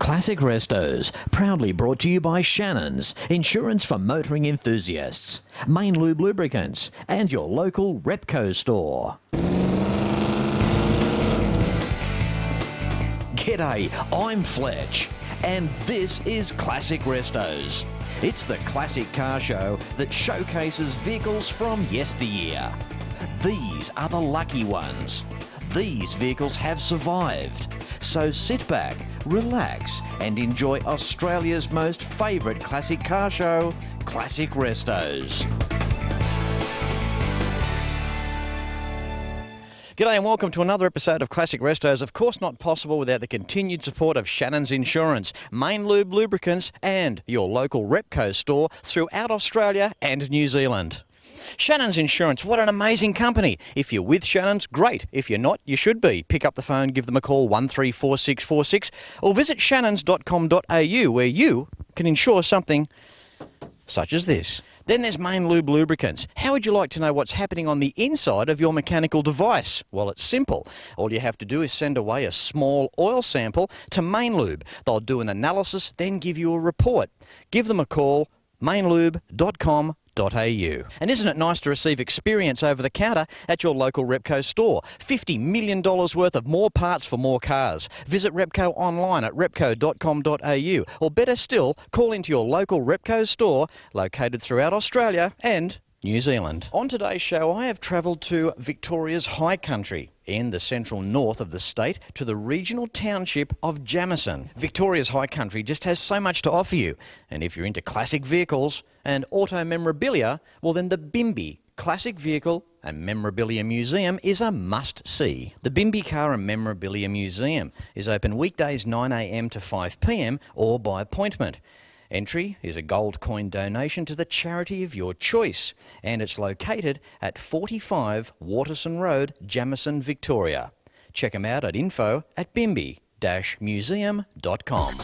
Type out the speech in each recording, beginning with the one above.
Classic Restos, proudly brought to you by Shannons, insurance for motoring enthusiasts, Main Lube Lubricants, and your local Repco store. G'day, I'm Fletch, and this is Classic Restos. It's the classic car show that showcases vehicles from yesteryear. These are the lucky ones. These vehicles have survived. So sit back, relax, and enjoy Australia's most favourite classic car show, Classic Restos. G'day and welcome to another episode of Classic Restos. Of course not possible without the continued support of Shannons Insurance, Main Lube Lubricants and your local Repco store throughout Australia and New Zealand. Shannons Insurance, what an amazing company. If you're with Shannons, great. If you're not, you should be. Pick up the phone, give them a call, 134646, or visit shannons.com.au where you can insure something such as this. Then there's Main Lube Lubricants. How would you like to know what's happening on the inside of your mechanical device? Well, it's simple. All you have to do is send away a small oil sample to Main Lube. They'll do an analysis, then give you a report. Give them a call, mainlube.com.au. And isn't it nice to receive experience over the counter at your local Repco store? $50 million worth of more parts for more cars. Visit Repco online at repco.com.au, or better still, call into your local Repco store located throughout Australia and New Zealand. On today's show, I have travelled to Victoria's High Country in the central north of the state to the regional township of Jamieson. Victoria's High Country just has so much to offer you. And if you're into classic vehicles and auto memorabilia, well then the Bimby Classic Vehicle and Memorabilia Museum is a must-see. The Bimby Car and Memorabilia Museum is open weekdays 9 a.m. to 5 p.m. or by appointment. Entry is a gold coin donation to the charity of your choice, and it's located at 45 Waterson Road, Jamieson, Victoria. Check them out at info@bimby-museum.com.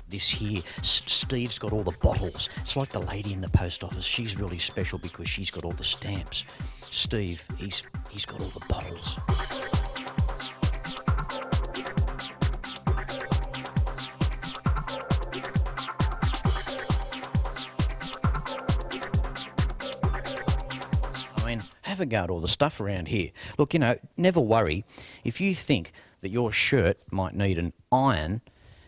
This here, Steve's got all the bottles. It's like the lady in the post office. She's really special because she's got all the stamps. Steve, he's got all the bottles. Have a go at all the stuff around here. Look, you know, never worry. If you think that your shirt might need an iron,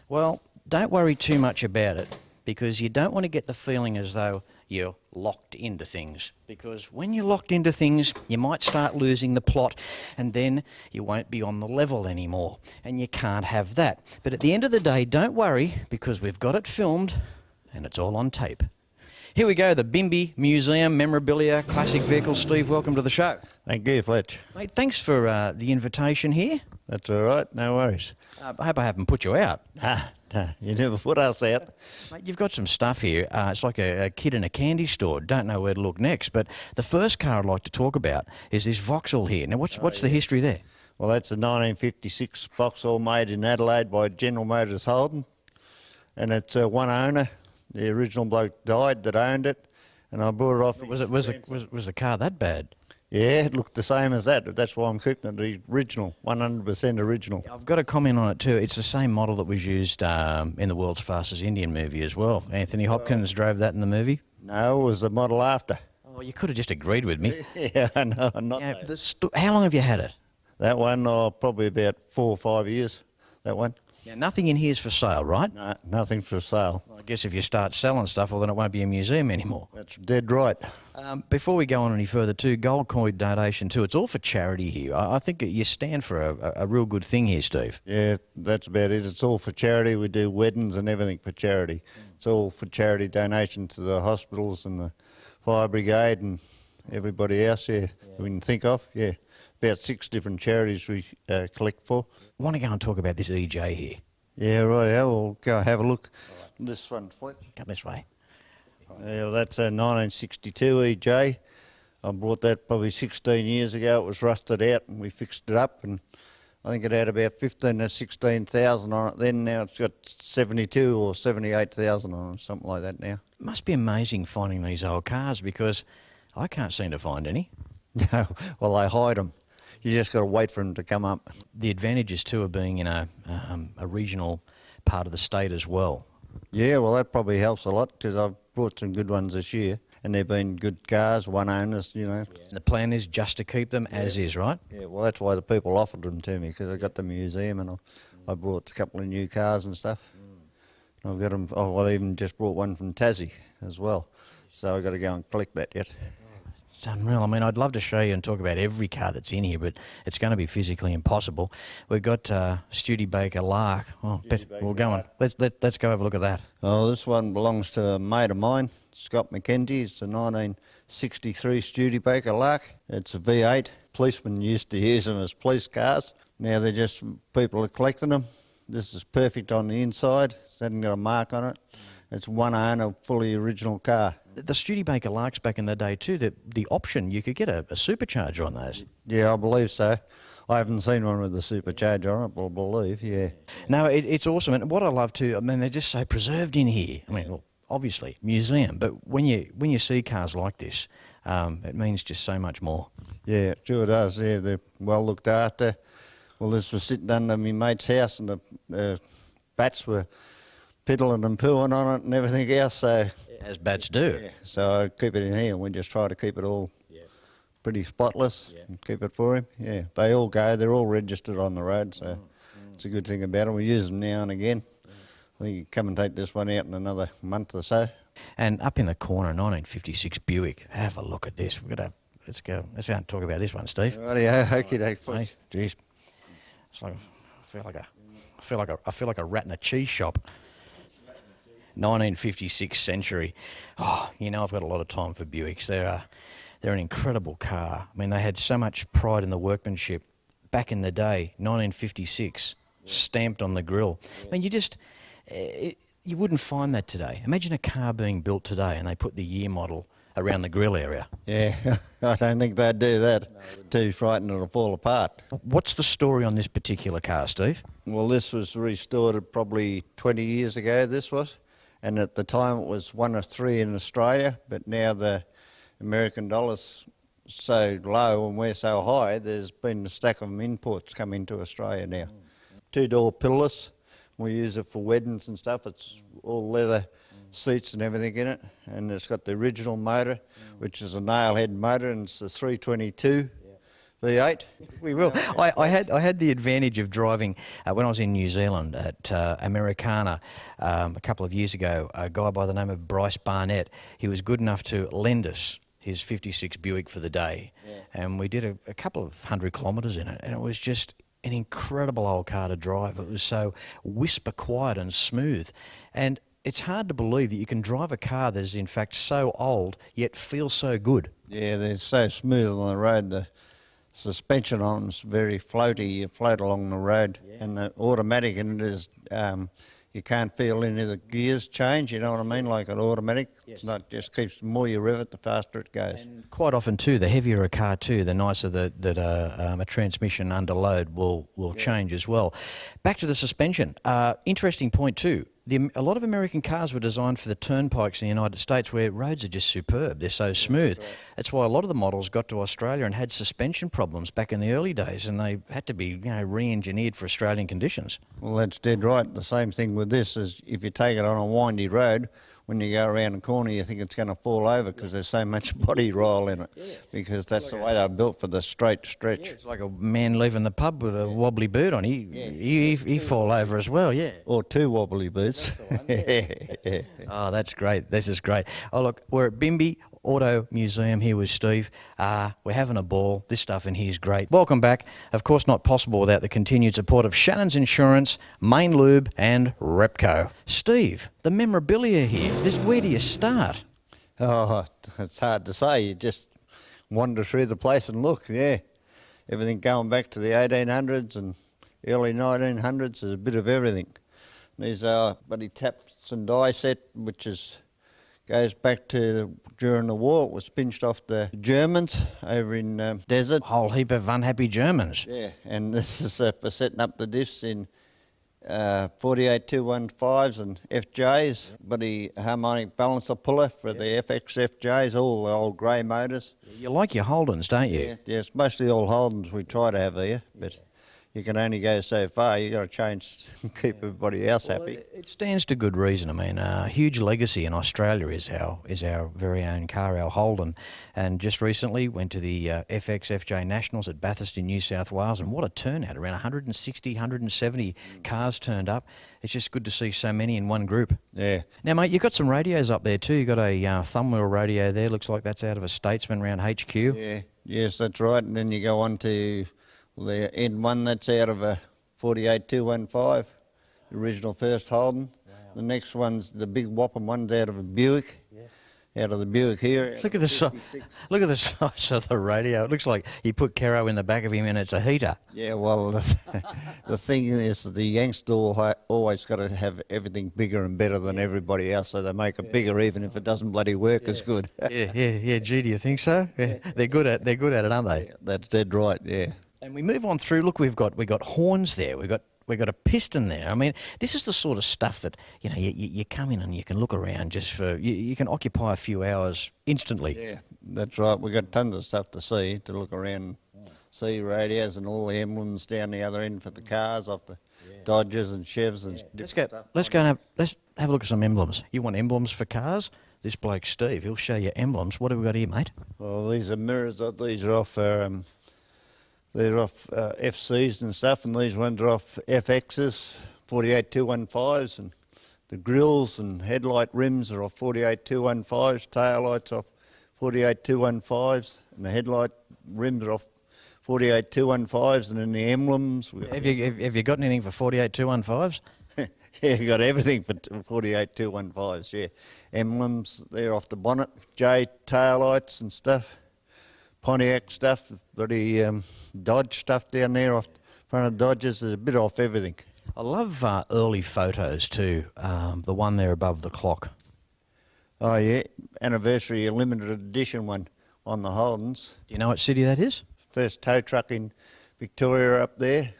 well, don't worry too much about it, because you don't want to get the feeling as though you're locked into things. Because when you're locked into things, you might start losing the plot, and then you won't be on the level anymore. And you can't have that. But at the end of the day, don't worry, because we've got it filmed, and it's all on tape. Here we go, the Bimby Museum, Memorabilia, Classic Vehicles. Steve, welcome to the show. Thank you, Fletch. Mate, thanks for the invitation here. That's all right, no worries. I hope I haven't put you out. Nah, you never put us out. Mate, you've got some stuff here. It's like a kid in a candy store. Don't know where to look next. But the first car I'd like to talk about is this Vauxhall here. Now, what's the history there? Well, that's a 1956 Vauxhall made in Adelaide by General Motors Holden. And it's one owner. The original bloke died that owned it, and I brought it off. Was the car that bad? Yeah, it looked the same as that. That's why I'm keeping it the original, 100% original. I've got a comment on it too. It's the same model that was used in the World's Fastest Indian movie as well. Anthony Hopkins drove that in the movie. No, it was the model after. Oh, you could have just agreed with me. Yeah, I know. How long have you had it? That one, probably about 4 or 5 years. That one. Now, nothing in here is for sale, right? No, nothing for sale. Well, I guess if you start selling stuff, well, then it won't be a museum anymore. That's dead right. Before we go on any further, too, gold coin donation too. It's all for charity here. I think you stand for a real good thing here, Steve. Yeah, that's about it. It's all for charity. We do weddings and everything for charity. It's all for charity donation to the hospitals and the fire brigade and everybody else we can think of. Yeah. About 6 different charities we collect for. I want to go and talk about this EJ here. Yeah, right. We'll go have a look. Right. This one, Fletch. Come this way. Yeah, well, that's a 1962 EJ. I bought that probably 16 years ago. It was rusted out and we fixed it up, and I think it had about 15 to 16,000 on it then. Now it's got 72 or 78,000 on it, something like that now. It must be amazing finding these old cars, because I can't seem to find any. No, well, they hide them. You just got to wait for them to come up. The advantages too of being in a regional part of the state as well. Yeah, well, that probably helps a lot because I've brought some good ones this year, and they've been good cars, one owners, you know. And the plan is just to keep them as is, right? Yeah, well, that's why the people offered them to me, because I got the museum and I brought a couple of new cars and stuff. I've got them. Oh, well, I even just brought one from Tassie as well, so I've got to go and collect that yet. It's unreal. I mean, I'd love to show you and talk about every car that's in here, but it's going to be physically impossible. We've got Studebaker Lock. Oh, we'll go on. Let's go have a look at that. Oh, this one belongs to a mate of mine, Scott McKenzie. It's a 1963 Studebaker Lock. It's a V8. Policemen used to use them as police cars. Now they're just, people are collecting them. This is perfect on the inside. It hasn't got a mark on it. It's one owner, fully original car. The Studebaker Larks back in the day too, the option, you could get a supercharger on those. Yeah, I believe so. I haven't seen one with a supercharger on it, but I believe, yeah. No, it's awesome. And what I love too, I mean, they're just so preserved in here. I mean, well, obviously, museum, but when you see cars like this, it means just so much more. Yeah, it sure does. Yeah, they're well looked after. Well, this was sitting under my mate's house, and the bats were piddling and pooing on it and everything else. So as bats do. Yeah, so I keep it in here, and we just try to keep it all pretty spotless and keep it for him. Yeah, they all go. They're all registered on the road, so it's a good thing about them. We use them now and again. I think you come and take this one out in another month or so. And up in the corner, 1956 Buick. Have a look at this. Let's go and talk about this one, Steve. Rightio, okie-doke, please. Hey, geez. It's like I feel like a rat in a cheese shop. 1956 Century. Oh, you know, I've got a lot of time for Buicks. They're an incredible car. I mean, they had so much pride in the workmanship back in the day. 1956, stamped on the grille. I mean, you wouldn't find that today. Imagine a car being built today and they put the year model around the grill area. Yeah, I don't think they'd do that. Too frightened it'll fall apart. What's the story on this particular car, Steve? Well, this was restored probably 20 years ago, this was. And at the time it was one of three in Australia, but now the American dollar's so low and we're so high, there's been a stack of imports come into Australia now. Two-door pillarless. We use it for weddings and stuff. It's all leather seats and everything in it, and it's got the original motor, which is a nail head motor, and it's a 322 V8. We will. I had the advantage of driving when I was in New Zealand at Americana a couple of years ago. A guy by the name of Bryce Barnett, he was good enough to lend us his 56 Buick for the day, and we did a couple of 100 kilometres in it, and it was just an incredible old car to drive. It was so whisper quiet and smooth, and it's hard to believe that you can drive a car that is in fact so old yet feels so good. Yeah, they're so smooth on the road. The suspension on them's very floaty. You float along the road, and the automatic in it is you can't feel any of the gears change. You know what I mean? Like an automatic, it's not just keeps the more you rev it, the faster it goes. And quite often too, the heavier a car too, the nicer that a transmission under load will change as well. Back to the suspension. Interesting point too. A lot of American cars were designed for the turnpikes in the United States where roads are just superb. They're so smooth. That's why a lot of the models got to Australia and had suspension problems back in the early days, and they had to be re-engineered for Australian conditions. Well, that's dead right. The same thing with this is if you take it on a windy road, when you go around the corner you think it's going to fall over because there's so much body roll in it, because that's the way they're built, for the straight stretch. Yeah, it's like a man leaving the pub with a wobbly boot on. He fall over as well, yeah. Or two wobbly boots. Oh, that's great. This is great. Oh, look, we're at Bimby Auto Museum here with Steve. We're having a ball. This stuff in here is great. Welcome back. Of course, not possible without the continued support of Shannons Insurance, Main Lube and Repco. Steve, the memorabilia here, where do you start? Oh, it's hard to say. You just wander through the place and look, yeah. Everything going back to the 1800s and early 1900s, there's a bit of everything. These are buddy taps and die set, which goes back to during the war. It was pinched off the Germans over in desert. Whole heap of unhappy Germans. Yeah, and this is for setting up the diffs in 48 215s and FJs, bloody harmonic balancer puller for the FX FJs, all the old grey motors. You like your Holdens, don't you? Yeah, it's mostly all Holdens we try to have here, but you can only go so far. You got to change and keep everybody else happy. It stands to good reason. I mean, a huge legacy in Australia is our very own car, our Holden. And just recently went to the FX FJ Nationals at Bathurst in New South Wales, and what a turnout! Around 160, 170 cars turned up. It's just good to see so many in one group. Yeah. Now, mate, you've got some radios up there too. You've got a thumb wheel radio there. Looks like that's out of a Statesman around HQ. Yeah. Yes, that's right. And then you go on to the end one, that's out of a 48 215, the original first Holden. Wow. The next one's the big whopping one's out of a Buick. Out of the Buick here. Look at look at the size of the radio. It looks like he put Caro in the back of him and it's a heater. Yeah, well, the thing is, the youngster always got to have everything bigger and better than everybody else, so they make it bigger even if it doesn't bloody work as good. yeah. Gee, do you think so? Yeah. They're good at it, aren't they? Yeah, that's dead right. Yeah. And we move on through. Look, we've got horns there. We've got a piston there. I mean, this is the sort of stuff that, you know, you come in and you can look around just for, you can occupy a few hours instantly. Yeah, that's right. We've got tons of stuff to see, to look around, see radios and all the emblems down the other end for the cars, off the Dodgers and Chevs and stuff. Let's go and have a look at some emblems. You want emblems for cars? This bloke Steve, he'll show you emblems. What have we got here, mate? Well, these are mirrors. These are off they're off FCs and stuff, and these ones are off FXs, 48 215s, and the grills and headlight rims are off 48 215s, tail lights off 48 215s, and the headlight rims are off 48 215s, and then the emblems. Have you got anything for 48 215s? Yeah, you got everything for 48 215s, yeah. Emblems, they're off the bonnet, J tail lights and stuff. Pontiac stuff, bloody Dodge stuff down there off front of Dodges. There's a bit off everything. I love early photos too, the one there above the clock. Oh yeah, anniversary limited edition one on the Holdens. Do you know what city that is? First tow truck in Victoria up there,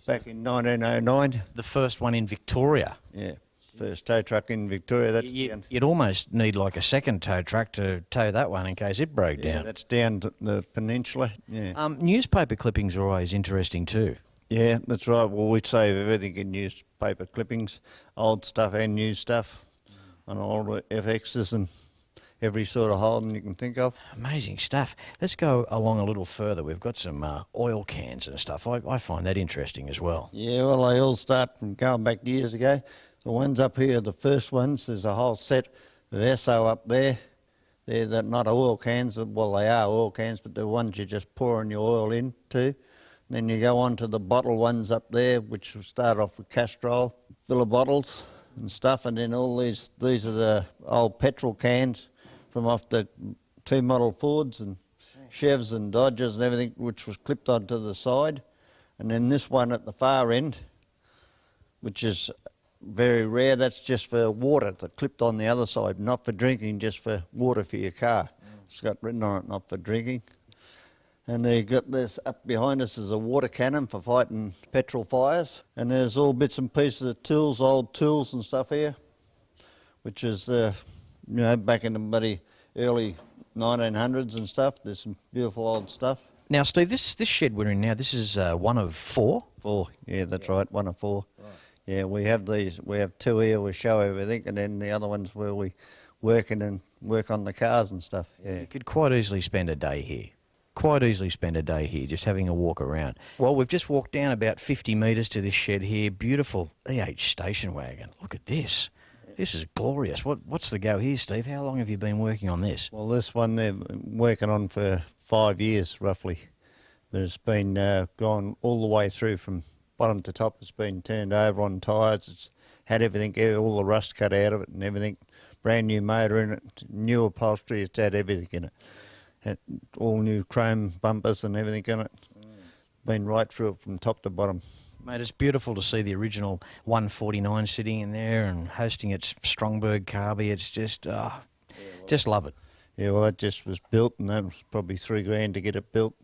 back in 1909. The first one in Victoria? Yeah. First tow truck in Victoria. That's you'd almost need like a second tow truck to tow that one in case it broke down. That's down the peninsula. Yeah. Newspaper clippings are always interesting too. Yeah, that's right. Well, we save everything in newspaper clippings, old stuff and new stuff, on all the FXs and every sort of Holden you can think of. Amazing stuff. Let's go along a little further. We've got some oil cans and stuff. I find that interesting as well. Yeah, well, they all start from going back years ago. The ones up here, the first ones, there's a whole set of Esso up there. They're not oil cans. Well, they are oil cans, but they're ones you're just pouring your oil into. Then you go on to the bottle ones up there, which will start off with Castrol, fill of bottles and stuff. And then all these are the old petrol cans from off the two model Fords and Chevs and Dodgers and everything, which was clipped onto the side. And then this one at the far end, which is very rare, that's just for water, that's clipped on the other side, not for drinking, just for water for your car. It's got written on it, not for drinking. And they got this up behind us is a water cannon for fighting petrol fires. And there's all bits and pieces of tools, old tools and stuff here, which is, back in the bloody early 1900s and stuff. There's some beautiful old stuff. Now, Steve, this shed we're in now, this is one of four? Four, yeah, that's right, one of four. Right. Yeah, we have these. We have two here. We show everything, and then the other ones where we work on the cars and stuff. Yeah, you could quite easily spend a day here. Quite easily spend a day here, just having a walk around. Well, we've just walked down about 50 metres to this shed here. Beautiful H Station Wagon. Look at this. This is glorious. What's the go here, Steve? How long have you been working on this? Well, this one they're working on for 5 years roughly. But it's been gone all the way through from bottom to top. It's been turned over on tyres. It's had everything, all the rust cut out of it and everything. Brand new motor in it, new upholstery. It's had everything in it. Had all new chrome bumpers and everything in it. Been right through it from top to bottom. Mate, it's beautiful to see the original 149 sitting in there and hosting its Strongberg carby. It's just, just love it. Yeah, well, that just was built, and that was probably $3,000 to get it built.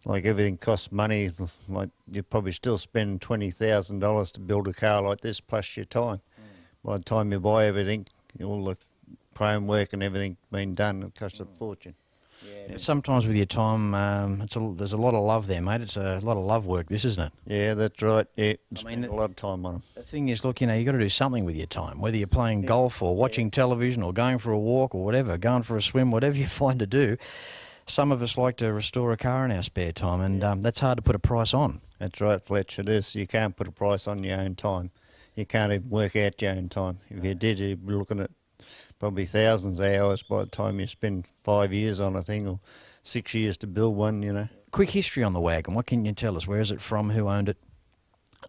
like everything costs money. Like you probably still spend $20,000 to build a car like this, plus your time. By the time you buy everything, all the chrome work and everything being done, it costs a fortune. But sometimes with your time, there's a lot of love there, mate. It's a lot of love work, this, isn't it? Yeah, that's right. Yeah, spend a lot of time on them. The thing is, look, you know, you've got to do something with your time, whether you're playing golf or watching television or going for a walk or whatever, going for a swim, whatever you find to do. Some of us like to restore a car in our spare time, and that's hard to put a price on. That's right, Fletch, it is. You can't put a price on your own time. You can't even work out your own time. If you did, you'd be looking at probably thousands of hours by the time you spend 5 years on a thing or 6 years to build one, you know. Quick history on the wagon. What can you tell us? Where is it from? Who owned it?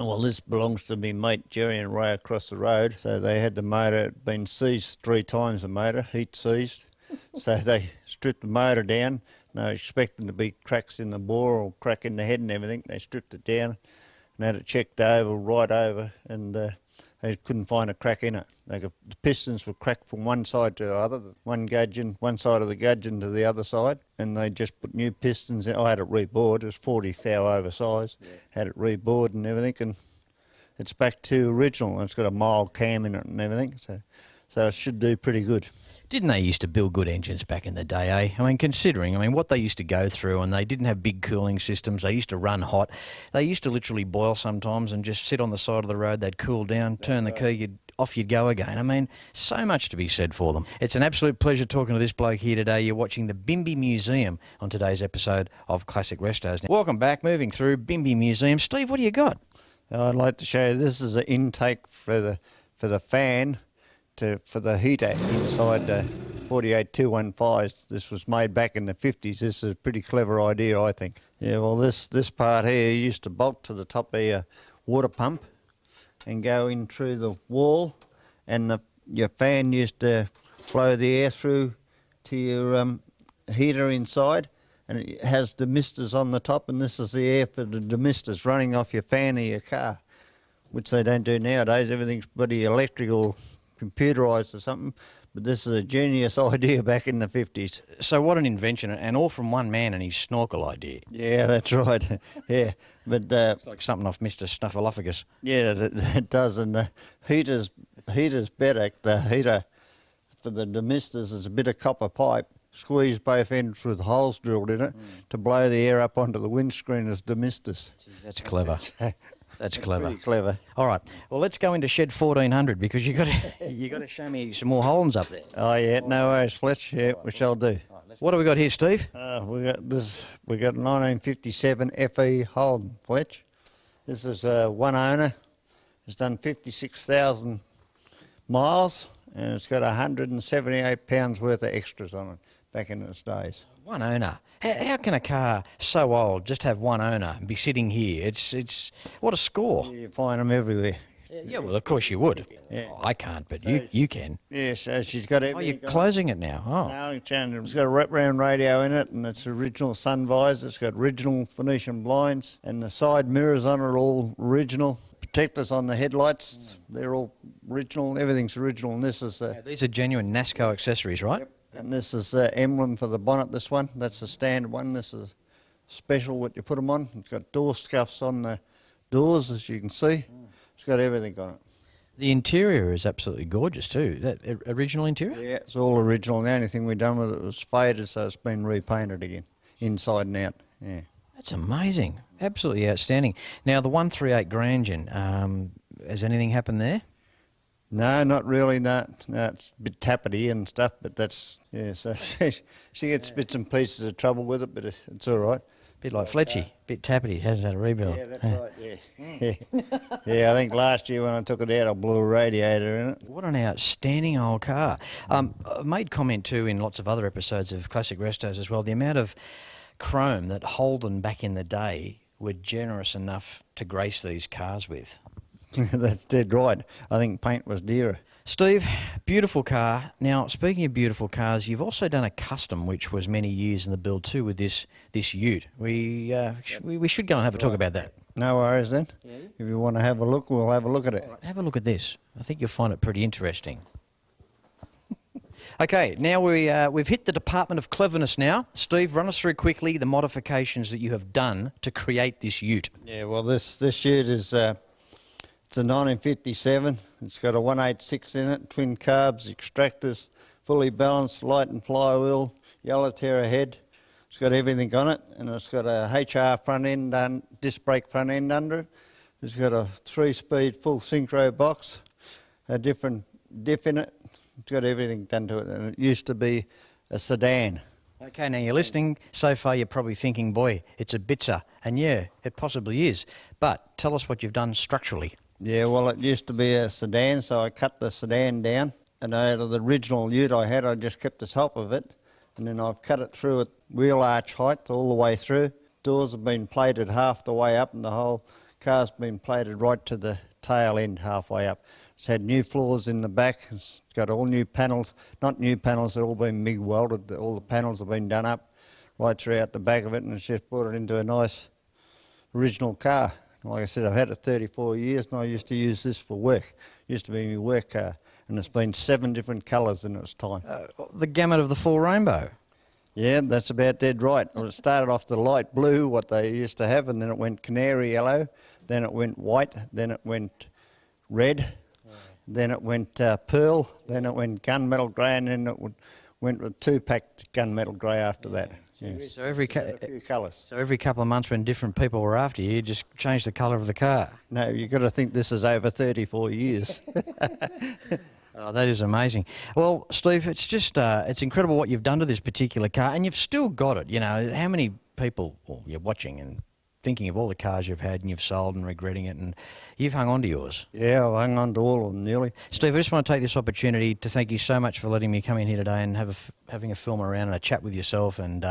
Well, this belongs to me mate Jerry and Ray across the road. So they had the motor, been seized 3 times, the motor, heat seized. So they stripped the motor down. No expecting to be cracks in the bore or crack in the head and everything. They stripped it down and had it checked over, right over, and they couldn't find a crack in it. The pistons were cracked from one side to the other, one side of the gudgeon to the other side, and they just put new pistons in. I had it rebored, it was 40 thou oversized, had it rebored and everything, and it's back to original. It's got a mild cam in it and everything, so it should do pretty good. Didn't they used to build good engines back in the day, eh? I mean, considering, what they used to go through, and they didn't have big cooling systems. They used to run hot. They used to literally boil sometimes and just sit on the side of the road. They'd cool down, turn the key, off you'd go again. I mean, so much to be said for them. It's an absolute pleasure talking to this bloke here today. You're watching the Bimby Museum on today's episode of Classic Restos. Now, welcome back, moving through Bimby Museum. Steve, what do you got? I'd like to show you, this is an intake for the fan, for the heater inside the 48215s. This was made back in the 50s. This is a pretty clever idea, I think. Yeah, well, this part here used to bolt to the top of your water pump and go in through the wall, and your fan used to blow the air through to your heater inside, and it has demisters on the top, and this is the air for the demisters running off your fan of your car, which they don't do nowadays. Everything's bloody electrical, computerised or something, but this is a genius idea back in the 50s. So what an invention, and all from one man and his snorkel idea. Yeah, that's right. Yeah, but it's like something off Mr. Snuffleupagus. Yeah, it does, and the heater's better. The heater for the demisters is a bit of copper pipe, squeeze both ends with holes drilled in it to blow the air up onto the windscreen as demisters. Jeez, that's clever. That's clever. Pretty clever. All right. Well, let's go into shed 1400 because you got to show me some more holes up there. Oh yeah, no worries, Fletch. Yeah, we shall do. What do we got here, Steve? We got 1957 FE Holden, Fletch. This is one owner. It's done 56,000 miles, and it's got 178 pounds worth of extras on it back in its days. One owner. How can a car so old just have one owner and be sitting here? It's what a score. Yeah, you find them everywhere. Yeah, well, of course you would. Yeah. Oh, I can't, but So you can. Yeah, so she's got everything. Oh, you're closing it now. Oh. No, it's got a wraparound radio in it, and it's original sun visor. It's got original Venetian blinds, and the side mirrors on it are all original. Protectors on the headlights, they're all original. Everything's original, and this is... these are genuine NASCO accessories, right? Yep. And this is the emblem for the bonnet, this one. That's the standard one. This is special what you put them on. It's got door scuffs on the doors, as you can see. It's got everything on it. The interior is absolutely gorgeous too. That original interior? Yeah, it's all original. The only thing we've done with it was faded, so it's been repainted again, inside and out. Yeah. That's amazing. Absolutely outstanding. Now, the 138 Grandin, has anything happened there? No, not really. No, it's a bit tappety and stuff, but that's, yeah, so she gets bits and pieces of trouble with it, but it's all right. Bit like Fletchy, bit tappety, hasn't had a rebuild. Yeah, that's right, yeah. Yeah, I think last year when I took it out, I blew a radiator in it. What an outstanding old car. I've made comment too in lots of other episodes of Classic Restos as well, the amount of chrome that Holden back in the day were generous enough to grace these cars with. That's dead right. I think paint was dearer. Steve, beautiful car. Now, speaking of beautiful cars, you've also done a custom, which was many years in the build too, with this ute. We should go and have a talk about that. No worries then. Yeah. If you want to have a look, we'll have a look at it. Right, have a look at this. I think you'll find it pretty interesting. Okay, now we've hit the Department of Cleverness now. Steve, run us through quickly the modifications that you have done to create this ute. Yeah, well, this ute is it's a 1957. It's got a 186 in it, twin carbs, extractors, fully balanced, light and flywheel, yellow terra head. It's got everything on it, and it's got a HR front end, disc brake front end under it. It's got a 3-speed full synchro box, a different diff in it. It's got everything done to it, and it used to be a sedan. Okay, now you're listening. So far you're probably thinking, boy, it's a bitzer. And yeah, it possibly is. But tell us what you've done structurally. Yeah, well, it used to be a sedan, so I cut the sedan down. And out of the original ute I had, I just kept the top of it. And then I've cut it through at wheel arch height all the way through. Doors have been plated half the way up, and the whole car's been plated right to the tail end halfway up. It's had new floors in the back. It's got all new panels. Not new panels, they've all been MIG welded. All the panels have been done up right throughout the back of it, and it's just brought it into a nice original car. Like I said, I've had it 34 years, and I used to use this for work. It used to be my work car, and it's been 7 different colours in its time. The gamut of the full rainbow. Yeah, that's about dead right. Well, it started off the light blue, what they used to have, and then it went canary yellow, then it went white, then it went red, then it went pearl, then it went gunmetal grey, and then it went with 2-packed gunmetal grey after that. Yes. So every a few colours. So every couple of months when different people were after you, you just changed the colour of the car. No, you've got to think this is over 34 years. Oh, that is amazing. Well, Steve, it's just it's incredible what you've done to this particular car, and you've still got it. You know, how many people you're watching and thinking of all the cars you've had and you've sold and regretting it, and you've hung on to yours. Yeah, I've hung on to all of them nearly. Steve, I just want to take this opportunity to thank you so much for letting me come in here today and having a film around and a chat with yourself. And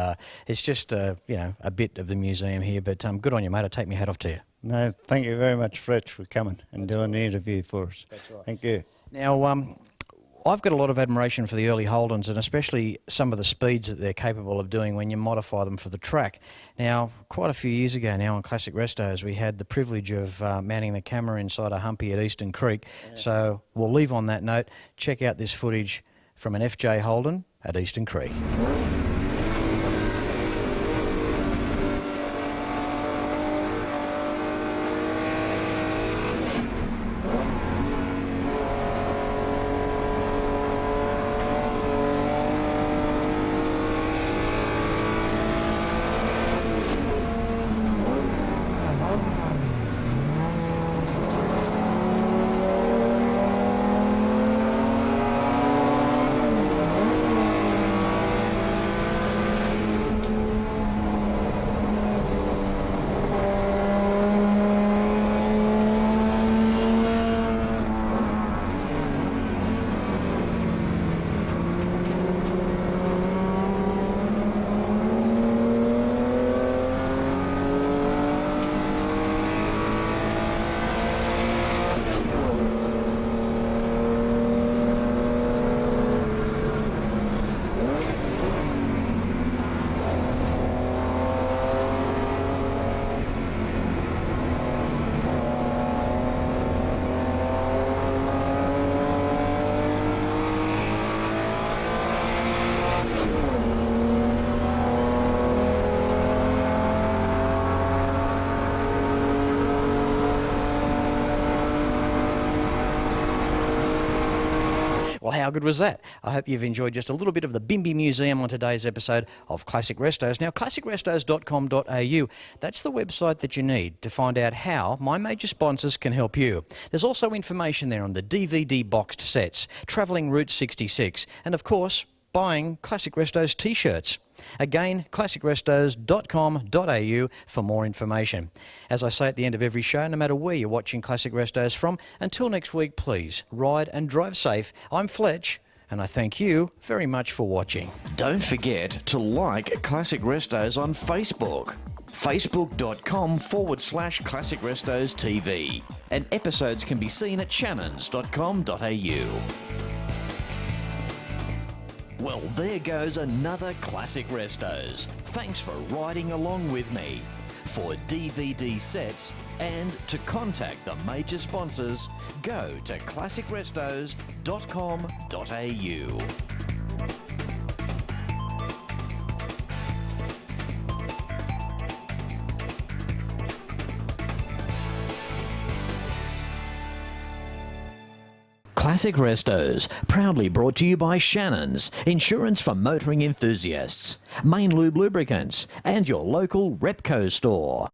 it's just you know, a bit of the museum here, but good on you, mate. I take my hat off to you. No, thank you very much, Fletch, for coming and doing the interview for us. That's right. Thank you. Now, I've got a lot of admiration for the early Holdens, and especially some of the speeds that they're capable of doing when you modify them for the track. Now, quite a few years ago now on Classic Restos, we had the privilege of mounting the camera inside a humpy at Eastern Creek. Yeah. So we'll leave on that note. Check out this footage from an FJ Holden at Eastern Creek. Well, how good was that? I hope you've enjoyed just a little bit of the Bimby Museum on today's episode of Classic Restos. Now, classicrestos.com.au, that's the website that you need to find out how my major sponsors can help you. There's also information there on the DVD boxed sets, travelling Route 66, and of course, buying Classic Restos t-shirts. Again, classicrestos.com.au for more information. As I say at the end of every show, no matter where you're watching Classic Restos from, until next week, please ride and drive safe. I'm Fletch, and I thank you very much for watching. Don't forget to like Classic Restos on Facebook. Facebook.com/Classic Restos TV. And episodes can be seen at shannons.com.au. Well, there goes another Classic Restos. Thanks for riding along with me. For DVD sets and to contact the major sponsors, go to classicrestos.com.au. Classic Restos, proudly brought to you by Shannons, insurance for motoring enthusiasts, Main Lube Lubricants, and your local Repco store.